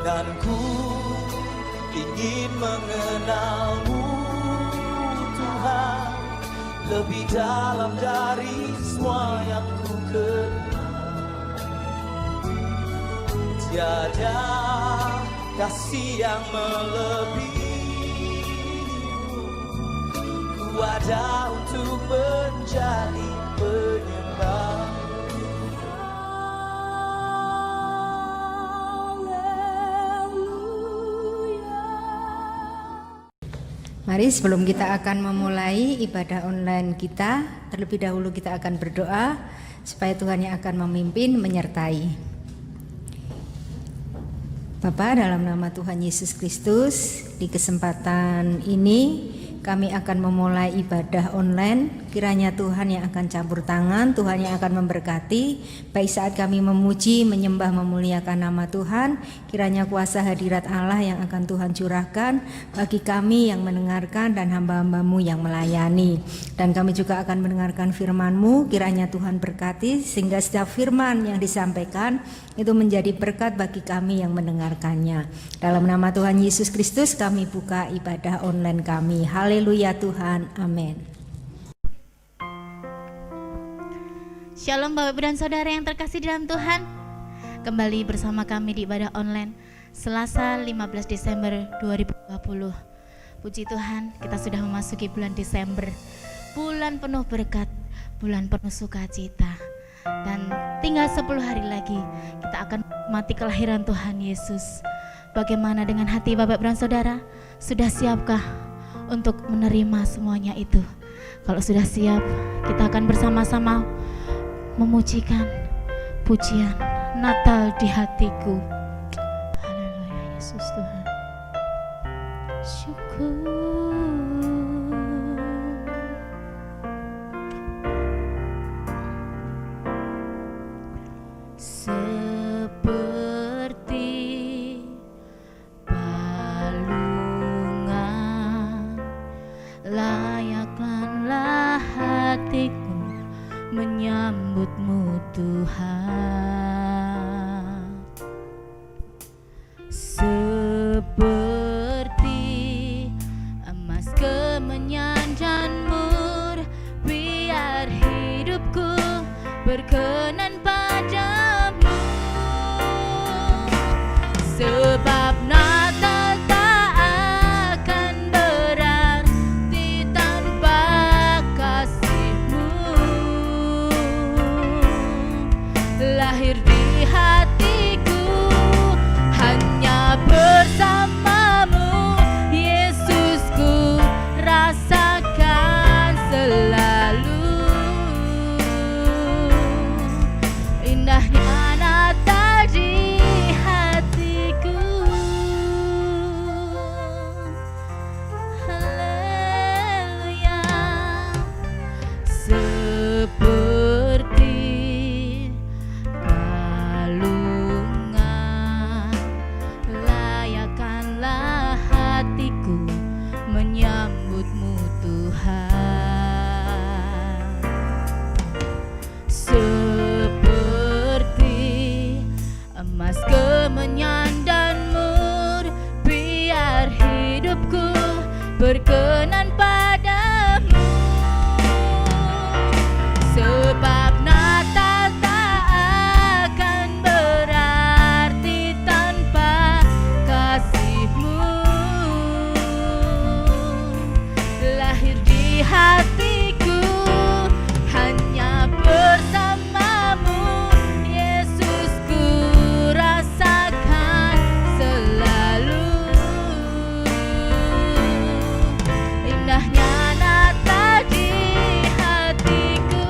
dan ku ingin mengenalmu Tuhan, lebih dalam dari semua yang ku kenal. Tiada kasih yang melebihimu, ku ada untuk menjadi penyembah. Mari sebelum kita akan memulai ibadah online kita, terlebih dahulu kita akan berdoa supaya Tuhan yang akan memimpin menyertai. Bapa, dalam nama Tuhan Yesus Kristus, di kesempatan ini kami akan memulai ibadah online. Kiranya Tuhan yang akan campur tangan, Tuhan yang akan memberkati, baik saat kami memuji, menyembah, memuliakan nama Tuhan. Kiranya kuasa hadirat Allah yang akan Tuhan curahkan bagi kami yang mendengarkan dan hamba-hambamu yang melayani. Dan kami juga akan mendengarkan firman-Mu. Kiranya Tuhan berkati sehingga setiap firman yang disampaikan itu menjadi berkat bagi kami yang mendengarkannya. Dalam nama Tuhan Yesus Kristus kami buka ibadah online kami. Haleluya Tuhan, amin. Shalom Bapak Ibu dan Saudara yang terkasih dalam Tuhan. Kembali bersama kami di ibadah online Selasa 15 Desember 2020. Puji Tuhan, kita sudah memasuki bulan Desember, bulan penuh berkat, bulan penuh sukacita. Dan tinggal 10 hari lagi kita akan mati kelahiran Tuhan Yesus. Bagaimana dengan hati Bapak Ibu dan Saudara? Sudah siapkah untuk menerima semuanya itu? Kalau sudah siap, kita akan bersama-sama memujikan pujian Natal di hatiku. Haleluya Yesus Tuhan. Syukur. Seperti balungan layakkanlah hatiku menyambutmu Tuhan, seperti emas kemenyan dan mur, biar hidupku berkenan padamu, sebab Natal tak akan berarti tanpa kasih-Mu. Lahir di hatiku hanya bersamamu, Yesusku rasakan selalu. Indahnya Natal di hatiku. Haleluya. Seperti balungan layakkanlah hatiku menyambutmu Tuhan, seperti emas kemenyan dan mur, biar hidupku berkenan padamu, sebab Natal tak akan berarti tanpa kasih-Mu. Lahir di hatiku hanya bersamamu, Yesusku rasakan selalu. Indahnya Natal di hatiku,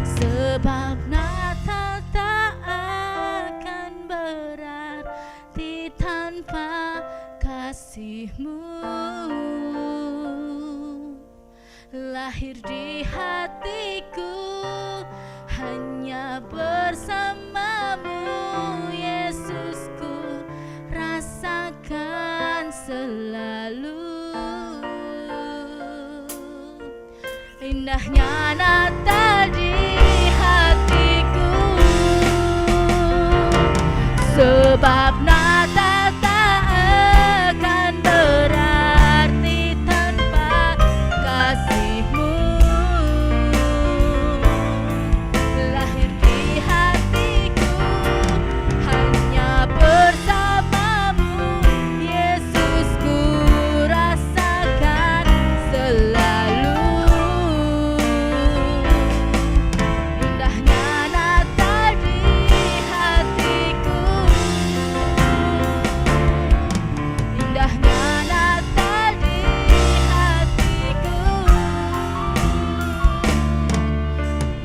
sebab Natal tak akan berarti tanpa kasih-Mu. Lahir di hatiku hanya bersamamu, Yesusku rasakan selalu. Indahnya Natal di hatiku, Sebab Natal tak akan berarti tanpa kasih-Mu. Lahir di hatiku hanya bersama-Mu, Yesus, ku rasakan selalu. Indahnya Natal di hatiku, indahnya Natal di hatiku,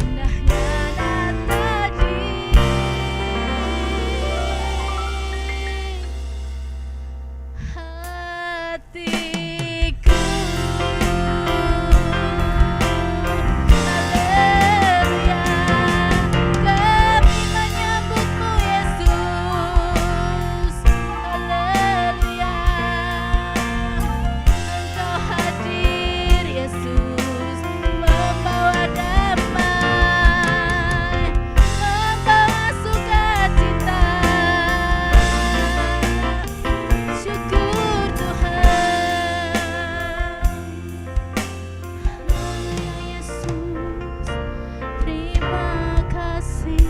indahnya Natal di hatiku. Haleluya, kami menyambut-Mu Yesus. Haleluya, Engkau hadir Yesus, membawa damai, membawa sukacita. Syukur Tuhan. Haleluya Yesus, terima kasih.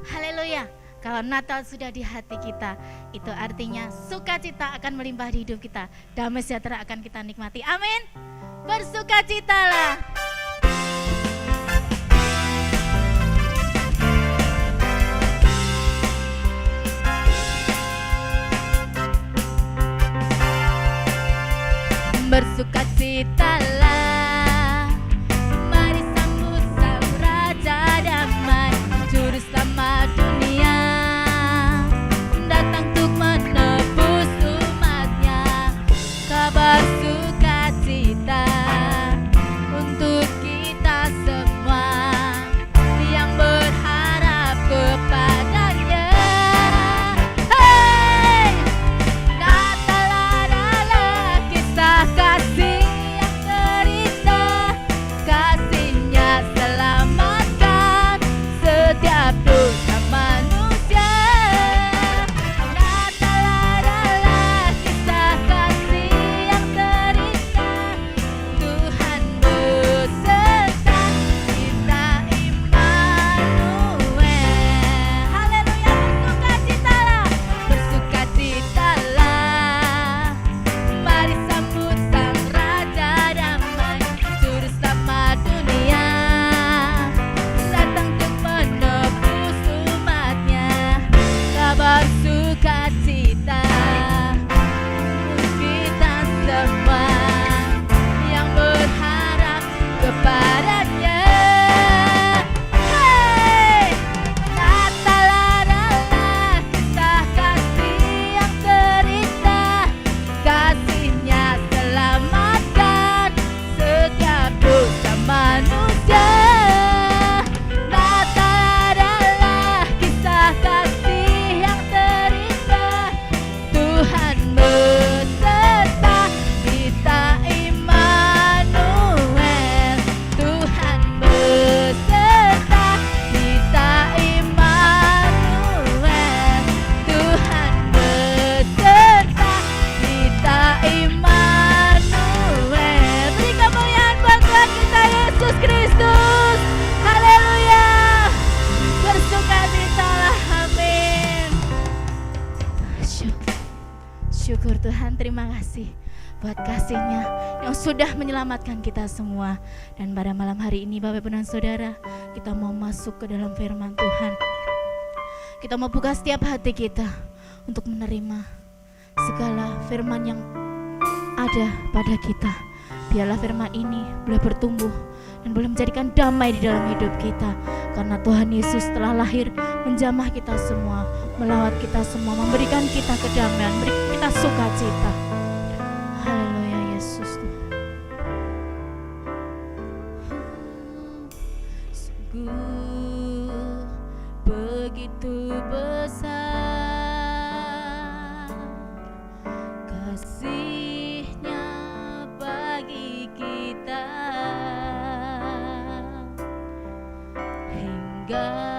Haleluya. Kalau Natal sudah di hati kita, itu artinya sukacita akan melimpah di hidup kita. Damai sejahtera akan kita nikmati. Amin. Bersukacitalah. Bersukacitalah, mari sambut Sang Raja Damai, Juru Selamat dunia, datang untuk menebus umatnya. Kabar sukacita untuk kita semua yang berharap kepadanya. Hey! Natal adalah kisah kasih yang terindah, kasihnya selamatkan setiap dosa manusia. Natal adalah kisah kasih yang terindah, Tuhan beserta kita, Immanuel. Haleluya, bersukacitalah, bersukacitalah, mari sambut Sang Raja Damai, Juru Selamat dunia, datang untuk menebus umatnya. Kabar sukacita untuk kita semua yang berharap kepadanya. Hey! Natal adalah kisah kasih yang terindah, kasihnya selamatkan setiap dosa manusia. Natal adalah kisah kasih yang terindah, Tuhan beserta kita, Immanuel. Tuhan beserta kita, Immanuel. Tuhan beserta kita, Immanuel. Beri kemuliaan buat Tuhan kita Yesus Kristus. Haleluya, bersukacitalah, amin. Syukur Tuhan, terima kasih buat kasih-Nya yang sudah menyelamatkan kita semua. Dan pada malam hari ini Bapak Ibu dan Saudara, kita mau masuk ke dalam firman Tuhan. Kita mau buka setiap hati kita untuk menerima segala firman yang ada pada kita. Biarlah firman ini boleh bertumbuh dan boleh menjadikan damai di dalam hidup kita. Karena Tuhan Yesus telah lahir menjamah kita semua, melawat kita semua, memberikan kita kedamaian, memberikan kita sukacita. Haleluya Yesus. Sungguh begitu besar kasih-Nya bagi kita, hingga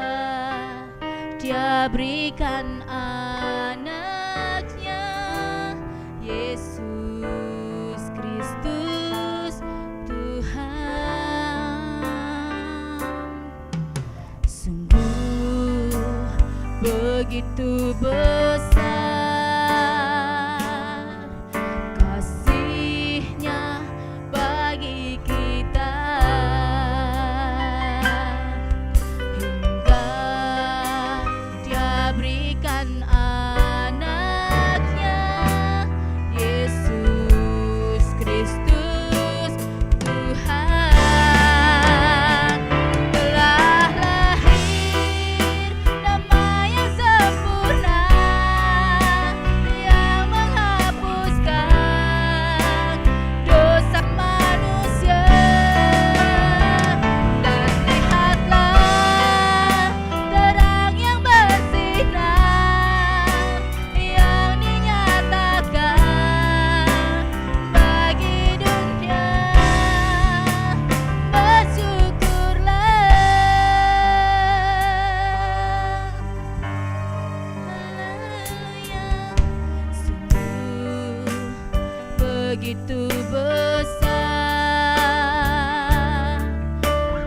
Dia berikan anaknya, Yesus Kristus Tuhan. Sungguh begitu besar kasih-Nya bagi kita, hingga Dia berikan anaknya, Yesus Kristus Tuhan. Telah lahir damai yang sempurna, yang menghapuskan dosa manusia. Dan lihatlah terang yang bersinar, yang dinyatakan bagi dunia. Bersyukurlah. Haleluya. Sungguh begitu besar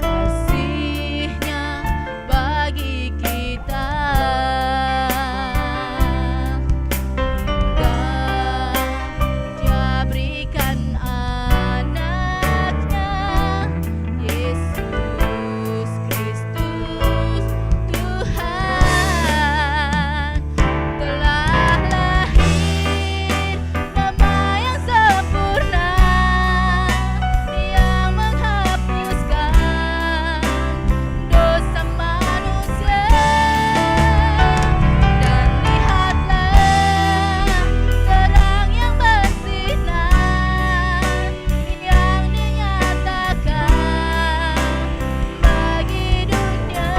kasih-Nya bagi kita, hingga Dia berikan anaknya, Yesus Kristus Tuhan. Telah lahir damai yang sempurna, yang menghapuskan dosa manusia. Dan lihatlah terang yang bersinar, yang dinyatakan bagi dunia.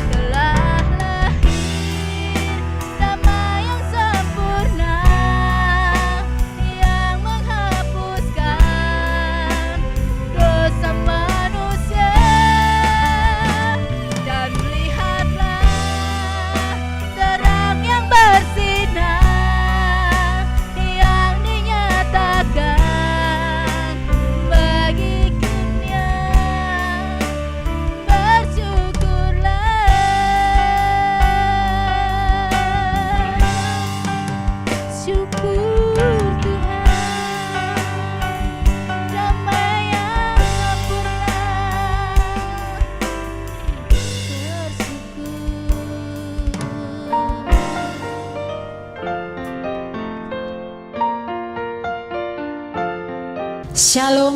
Telah lahir damai yang sempurna, yang menghapuskan dosa manusia. Dan lihatlah terang yang bersinar, yang dinyatakan bagi dunia. Bersyukurlah. Syukur Tuhan, damai yang sempurna. Shalom,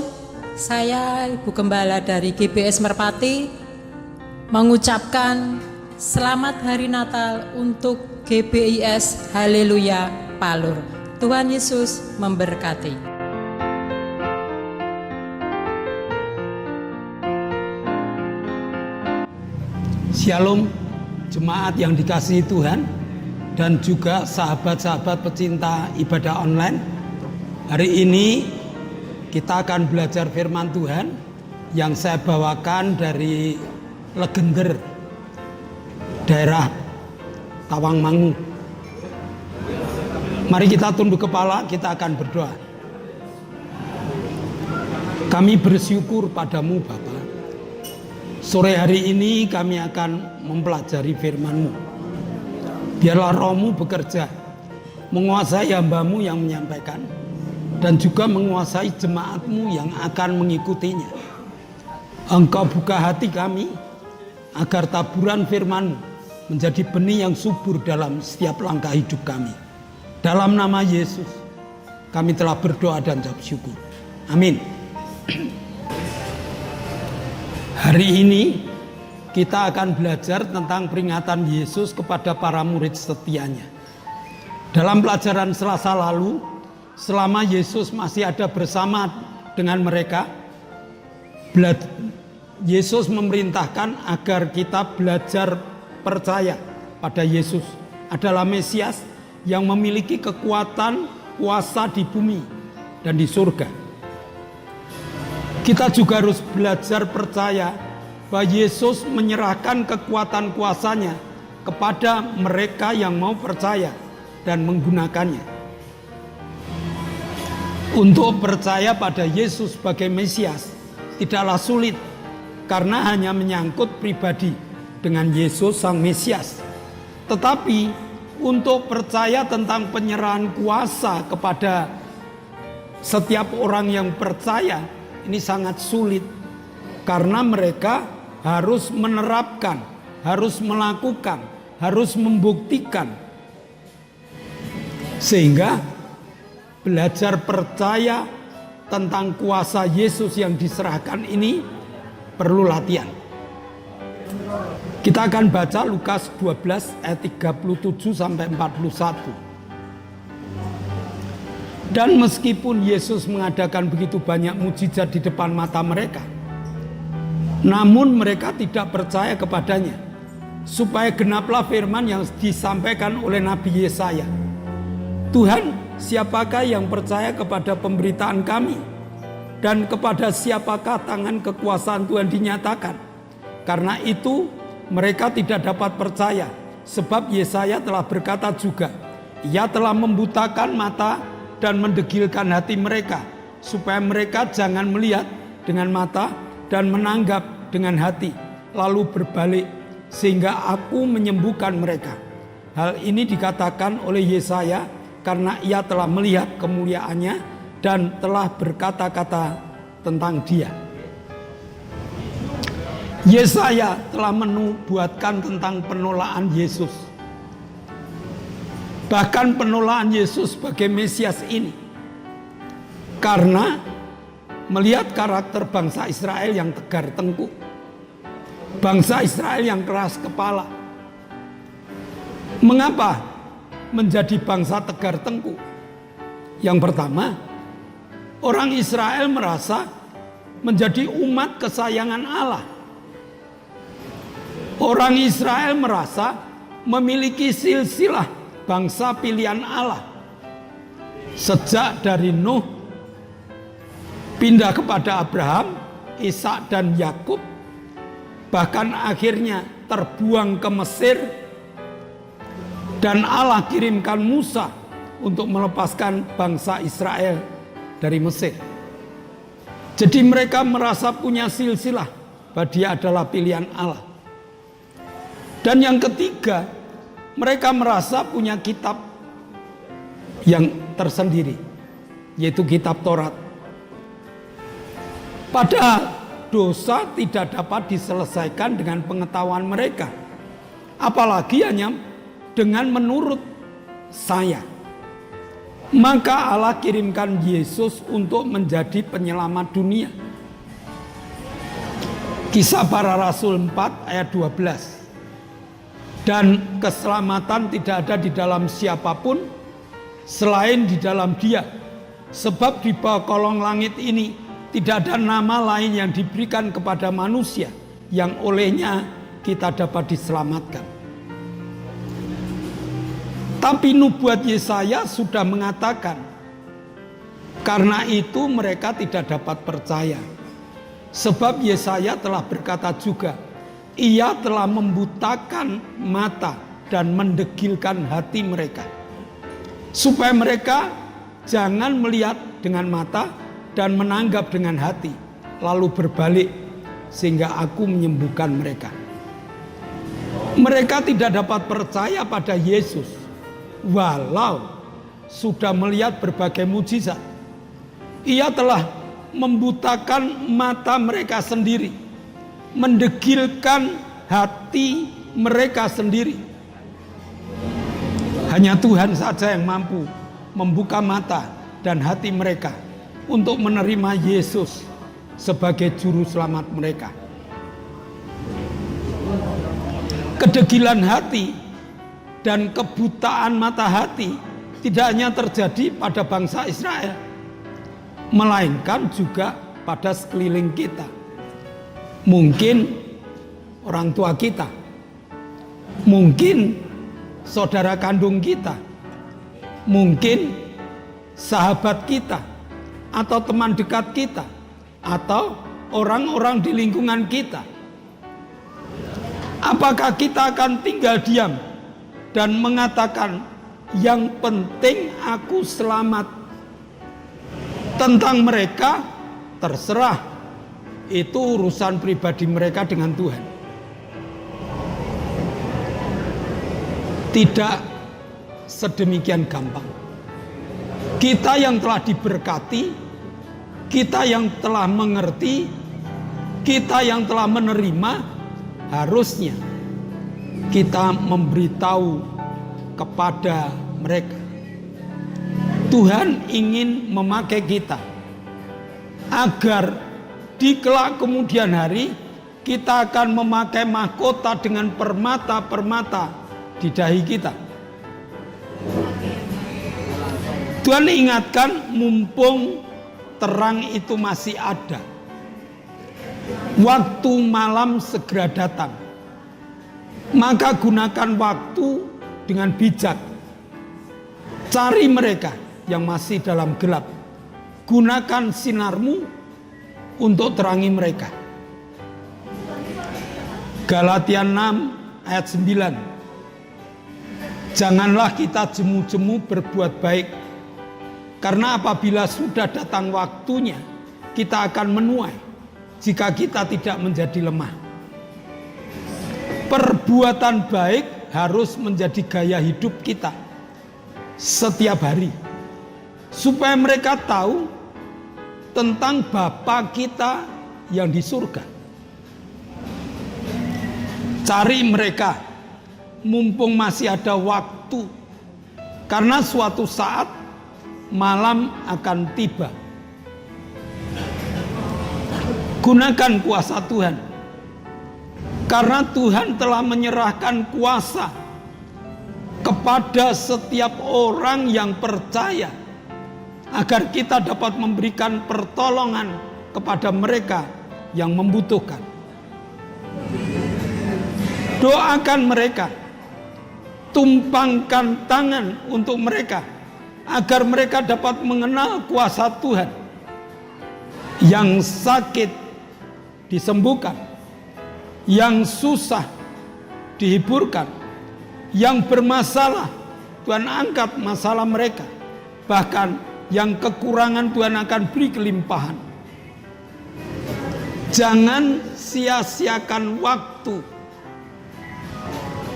saya Ibu Gembala dari GBS Merpati mengucapkan selamat Hari Natal untuk GBIS Haleluya Palur. Tuhan Yesus memberkati. Shalom, jemaat yang dikasihi Tuhan dan juga sahabat-sahabat pecinta ibadah online. Hari ini kita akan belajar firman Tuhan yang saya bawakan dari Legender, daerah Tawangmangu. Mari kita tunduk kepala, kita akan berdoa. Kami bersyukur padamu Bapa. Sore hari ini kami akan mempelajari firman-Mu. Biarlah Roh-Mu bekerja, menguasai hamba-Mu yang menyampaikan, dan juga menguasai jemaat-Mu yang akan mengikutinya. Engkau buka hati kami, agar taburan firman-Mu menjadi benih yang subur dalam setiap langkah hidup kami. Dalam nama Yesus, kami telah berdoa dan ucap syukur. Amin. Hari ini kita akan belajar tentang peringatan Yesus kepada para murid setianya. Dalam pelajaran Selasa lalu, selama Yesus masih ada bersama dengan mereka, Yesus memerintahkan agar kita belajar percaya pada Yesus adalah Mesias yang memiliki kekuatan, kuasa di bumi dan di surga. Kita juga harus belajar percaya bahwa Yesus menyerahkan kekuatan kuasanya kepada mereka yang mau percaya dan menggunakannya. Untuk percaya pada Yesus sebagai Mesias tidaklah sulit, karena hanya menyangkut pribadi dengan Yesus sang Mesias. Tetapi untuk percaya tentang penyerahan kuasa kepada setiap orang yang percaya ini sangat sulit, karena mereka harus menerapkan, harus melakukan, harus membuktikan. Sehingga belajar percaya tentang kuasa Yesus yang diserahkan ini perlu latihan. Kita akan baca Lukas 12 ayat 37 sampai 41. Dan meskipun Yesus mengadakan begitu banyak mujizat di depan mata mereka, namun mereka tidak percaya kepadanya, supaya genaplah firman yang disampaikan oleh Nabi Yesaya. Tuhan, siapakah yang percaya kepada pemberitaan kami? Dan kepada siapakah tangan kekuasaan Tuhan dinyatakan? Karena itu mereka tidak dapat percaya, sebab Yesaya telah berkata juga, Ia telah membutakan mata dan mendegilkan hati mereka, supaya mereka jangan melihat dengan mata dan menanggap dengan hati, lalu berbalik, sehingga aku menyembuhkan mereka. Hal ini dikatakan oleh Yesaya karena ia telah melihat kemuliaannya dan telah berkata-kata tentang dia. Yesaya telah menubuatkan tentang penolakan Yesus. Bahkan penolakan Yesus sebagai Mesias ini karena melihat karakter bangsa Israel yang tegar tengkuk, bangsa Israel yang keras kepala. Mengapa menjadi bangsa tegar tengkuk? Yang pertama, orang Israel merasa menjadi umat kesayangan Allah. Orang Israel merasa memiliki silsilah bangsa pilihan Allah. Sejak dari Nuh pindah kepada Abraham, Ishak dan Yakub, bahkan akhirnya terbuang ke Mesir, dan Allah kirimkan Musa untuk melepaskan bangsa Israel dari Mesir. Jadi mereka merasa punya silsilah bahwa dia adalah pilihan Allah. Dan yang ketiga, mereka merasa punya kitab yang tersendiri, yaitu kitab Taurat. Padahal dosa tidak dapat diselesaikan dengan pengetahuan mereka, apalagi hanya dengan menurut saya. Maka Allah kirimkan Yesus untuk menjadi penyelamat dunia. Kisah Para Rasul 4 ayat 12. Dan keselamatan tidak ada di dalam siapapun selain di dalam Dia, sebab di bawah kolong langit ini tidak ada nama lain yang diberikan kepada manusia yang olehnya kita dapat diselamatkan. Tapi nubuat Yesaya sudah mengatakan, karena itu mereka tidak dapat percaya. Sebab Yesaya telah berkata juga, Ia telah membutakan mata dan mendegilkan hati mereka, supaya mereka jangan melihat dengan mata dan menanggap dengan hati, lalu berbalik, sehingga aku menyembuhkan mereka. Mereka tidak dapat percaya pada Yesus walau sudah melihat berbagai mujizat. Ia telah membutakan mata mereka sendiri, mendegilkan hati mereka sendiri. Hanya Tuhan saja yang mampu membuka mata dan hati mereka untuk menerima Yesus sebagai juru selamat mereka. Kedegilan hati dan kebutaan mata hati tidak hanya terjadi pada bangsa Israel, melainkan juga pada sekeliling kita. Mungkin orang tua kita, mungkin saudara kandung kita, mungkin sahabat kita, atau teman dekat kita, atau orang-orang di lingkungan kita. Apakah kita akan tinggal diam dan mengatakan yang penting aku selamat? Tentang mereka terserah, itu urusan pribadi mereka dengan Tuhan. Tidak sedemikian gampang. Kita yang telah diberkati, kita yang telah mengerti, kita yang telah menerima, harusnya kita memberitahu kepada mereka. Tuhan ingin memakai kita agar di kelak kemudian hari kita akan memakai mahkota dengan permata-permata di dahi kita. Tuhan ingatkan, mumpung terang itu masih ada, waktu malam segera datang, maka gunakan waktu dengan bijak. Cari mereka yang masih dalam gelap, gunakan sinarmu untuk terangi mereka. Galatia 6 ayat 9. Janganlah kita jemu-jemu berbuat baik, karena apabila sudah datang waktunya, kita akan menuai jika kita tidak menjadi lemah. Perbuatan baik harus menjadi gaya hidup kita setiap hari, supaya mereka tahu tentang Bapa kita yang di surga. Cari mereka mumpung masih ada waktu, karena suatu saat malam akan tiba. Gunakan kuasa Tuhan, karena Tuhan telah menyerahkan kuasa kepada setiap orang yang percaya, agar kita dapat memberikan pertolongan kepada mereka yang membutuhkan. Doakan mereka, tumpangkan tangan untuk mereka, agar mereka dapat mengenal kuasa Tuhan. Yang sakit disembuhkan, yang susah dihiburkan, yang bermasalah Tuhan angkat masalah mereka, bahkan yang kekurangan Tuhan akan beri kelimpahan. Jangan sia-siakan waktu,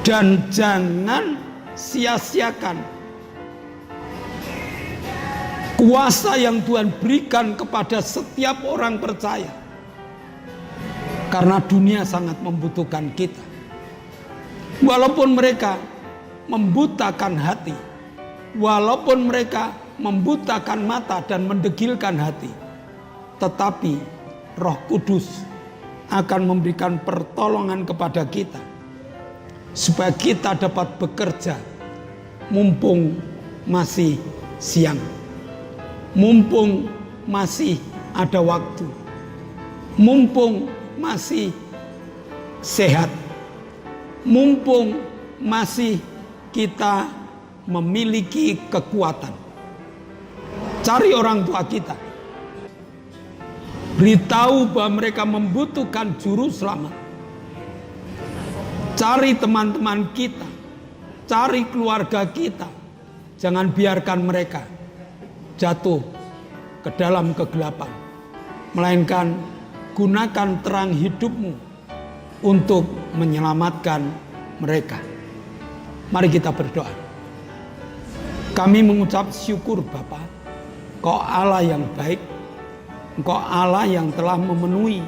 dan jangan sia-siakan kuasa yang Tuhan berikan kepada setiap orang percaya, karena dunia sangat membutuhkan kita. Walaupun mereka membutakan hati, walaupun mereka membutakan mata dan mendegilkan hati, tetapi Roh Kudus akan memberikan pertolongan kepada kita, supaya kita dapat bekerja mumpung masih siang, mumpung masih ada waktu, mumpung masih sehat, mumpung masih kita memiliki kekuatan. Cari orang tua kita, beritahu bahwa mereka membutuhkan juru selamat. Cari teman-teman kita, cari keluarga kita. Jangan biarkan mereka jatuh ke dalam kegelapan, melainkan gunakan terang hidupmu untuk menyelamatkan mereka. Mari kita berdoa. Kami mengucap syukur Bapa, Engkau Allah yang baik, Engkau Allah yang telah memenuhi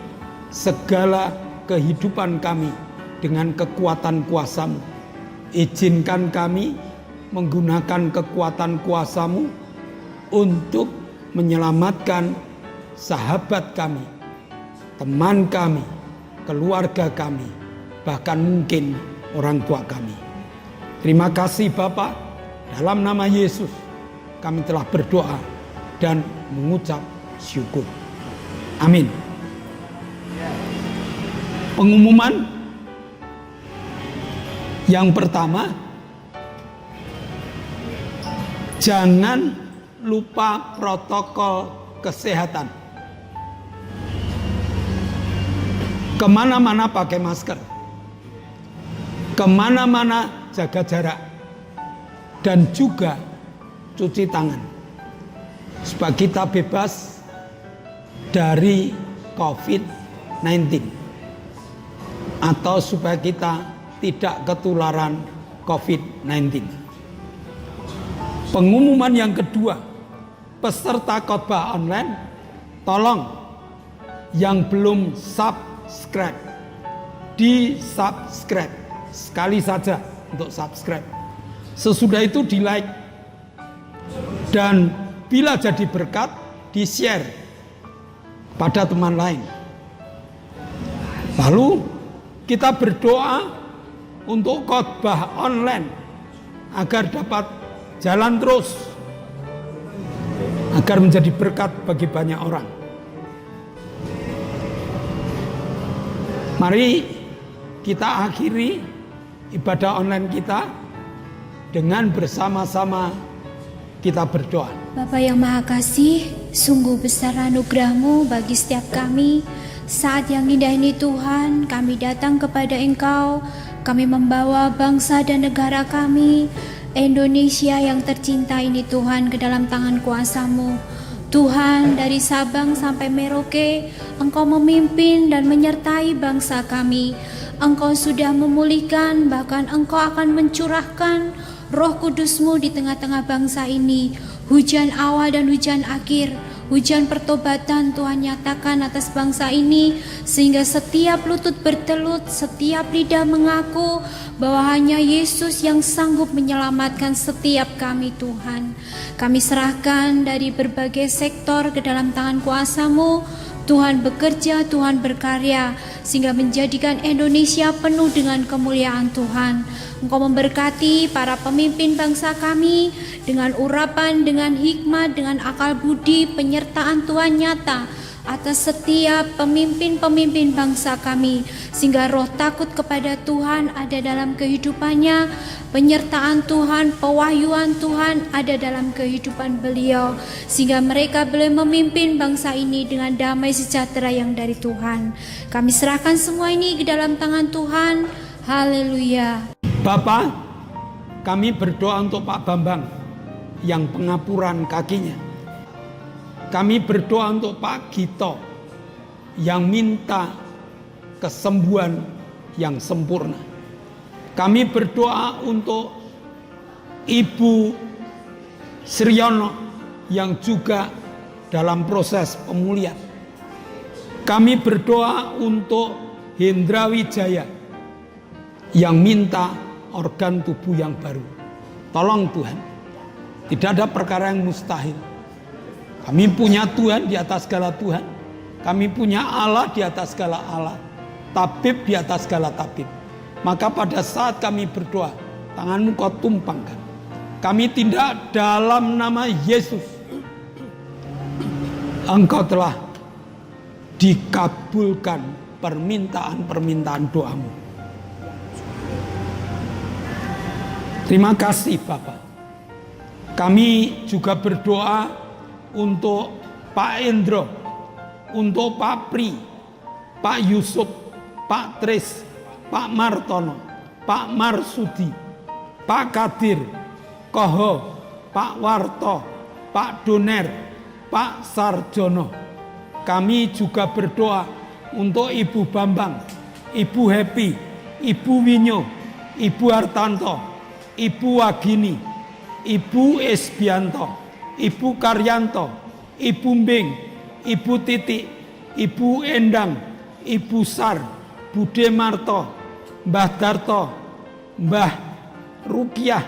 segala kehidupan kami dengan kekuatan kuasa-Mu. Izinkan kami menggunakan kekuatan kuasa-Mu untuk menyelamatkan sahabat kami, teman kami, keluarga kami, bahkan mungkin orang tua kami. Terima kasih Bapa, dalam nama Yesus kami telah berdoa dan mengucap syukur. Amin. Pengumuman yang pertama, jangan lupa protokol kesehatan. Kemana-mana pakai masker. Kemana-mana jaga jarak. Dan juga cuci tangan. Supaya kita bebas dari COVID-19. Atau supaya kita tidak ketularan COVID-19. Pengumuman yang kedua, peserta khotbah online, tolong yang belum subscribe, di subscribe sekali saja untuk subscribe. Sesudah itu di like, dan bila jadi berkat di share pada teman lain. Lalu kita berdoa untuk khotbah online agar dapat jalan terus, agar menjadi berkat bagi banyak orang. Mari kita akhiri ibadah online kita dengan bersama-sama kita berdoa. Bapa yang Maha Kasih, sungguh besar anugerah-Mu bagi setiap kami. Saat yang indah ini Tuhan, kami datang kepada Engkau. Kami membawa bangsa dan negara kami, Indonesia yang tercinta ini Tuhan, ke dalam tangan kuasa-Mu. Tuhan, dari Sabang sampai Merauke, Engkau memimpin dan menyertai bangsa kami. Engkau sudah memulihkan, bahkan Engkau akan mencurahkan Roh Kudus-Mu di tengah-tengah bangsa ini. Hujan awal dan hujan akhir, hujan pertobatan Tuhan nyatakan atas bangsa ini, sehingga setiap lutut bertelut, setiap lidah mengaku bahwa hanya Yesus yang sanggup menyelamatkan setiap kami Tuhan. Kami serahkan dari berbagai sektor ke dalam tangan kuasa-Mu. Tuhan bekerja, Tuhan berkarya, sehingga menjadikan Indonesia penuh dengan kemuliaan Tuhan. Engkau memberkati para pemimpin bangsa kami dengan urapan, dengan hikmat, dengan akal budi, penyertaan Tuhan nyata atas setiap pemimpin-pemimpin bangsa kami, sehingga roh takut kepada Tuhan ada dalam kehidupannya, penyertaan Tuhan, pewahyuan Tuhan ada dalam kehidupan beliau, sehingga mereka boleh memimpin bangsa ini dengan damai sejahtera yang dari Tuhan. Kami serahkan semua ini ke dalam tangan Tuhan. Haleluya. Bapak, kami berdoa untuk Pak Bambang yang pengapuran kakinya. Kami berdoa untuk Pak Gito yang minta kesembuhan yang sempurna. Kami berdoa untuk Ibu Sriono yang juga dalam proses pemulihan. Kami berdoa untuk Hendra Wijaya yang minta organ tubuh yang baru. Tolong Tuhan, tidak ada perkara yang mustahil. Kami punya Tuhan di atas segala Tuhan. Kami punya Allah di atas segala Allah. Tabib di atas segala tabib. Maka pada saat kami berdoa, tangan-Mu Kau tumpangkan. Kami tindak dalam nama Yesus. Engkau telah dikabulkan permintaan-permintaan doa-Mu. Terima kasih Bapak. Kami juga berdoa untuk Pak Endro, untuk Pak Pri, Pak Yusuf, Pak Tris, Pak Martono, Pak Marsudi, Pak Kadir, Koho, Pak Warto, Pak Doner, Pak Sarjono. Kami juga berdoa untuk Ibu Bambang, Ibu Happy, Ibu Winyo, Ibu Hartanto, Ibu Wagini, Ibu Esbianto, Ibu Karyanto, Ibu Mbing, Ibu Titik, Ibu Endang, Ibu Sar, Bude Marto, Mbah Darto, Mbah Rukiah,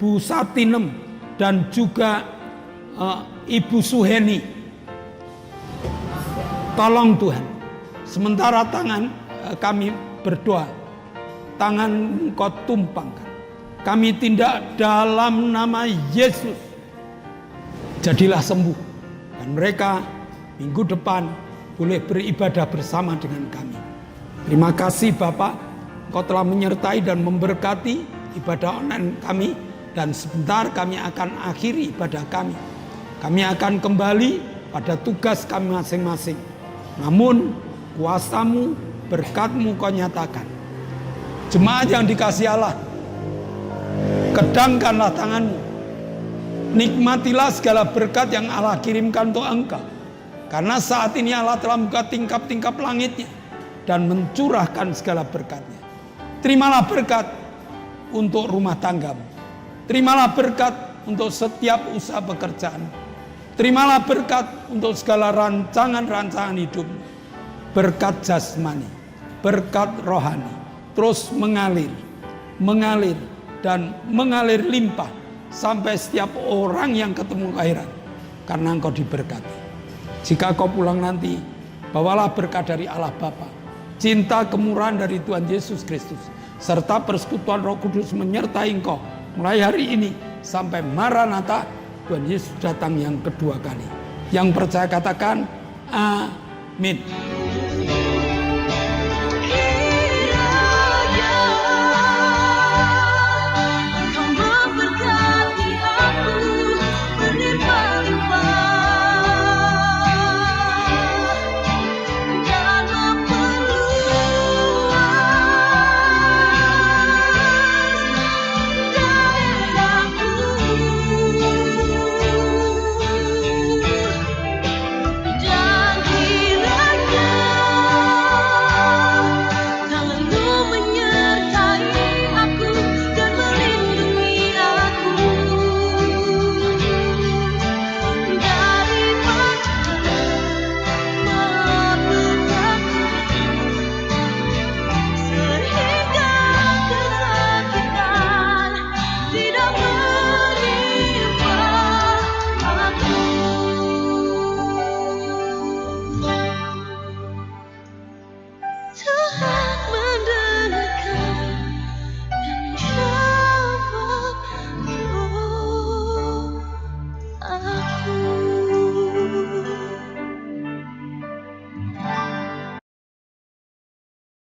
Bu Satinem, dan juga Ibu Suheni. Tolong Tuhan, sementara tangan kami berdoa, tangan Kau tumpangkan. Kami tindak dalam nama Yesus. Jadilah sembuh. Dan mereka minggu depan boleh beribadah bersama dengan kami. Terima kasih Bapak. Engkau telah menyertai dan memberkati ibadah online kami. Dan sebentar kami akan akhiri ibadah kami. Kami akan kembali pada tugas kami masing-masing. Namun kuasa-Mu, berkat-Mu Kau nyatakan. Jemaat yang dikasihi Allah, kedangkanlah tanganmu, nikmatilah segala berkat yang Allah kirimkan untuk engkau. Karena saat ini Allah telah membuka tingkap-tingkap langitnya dan mencurahkan segala berkatnya. Terimalah berkat untuk rumah tanggamu. Terimalah berkat untuk setiap usaha pekerjaan. Terimalah berkat untuk segala rancangan-rancangan hidupmu. Berkat jasmani, berkat rohani, terus mengalir, dan mengalir limpah sampai setiap orang yang ketemu akhirat, karena engkau diberkati. Jika kau pulang nanti, bawalah berkat dari Allah Bapa, cinta kemurahan dari Tuhan Yesus Kristus, serta persekutuan Roh Kudus menyertai engkau mulai hari ini sampai Maranatha, Tuhan Yesus datang yang kedua kali. Yang percaya katakan amin.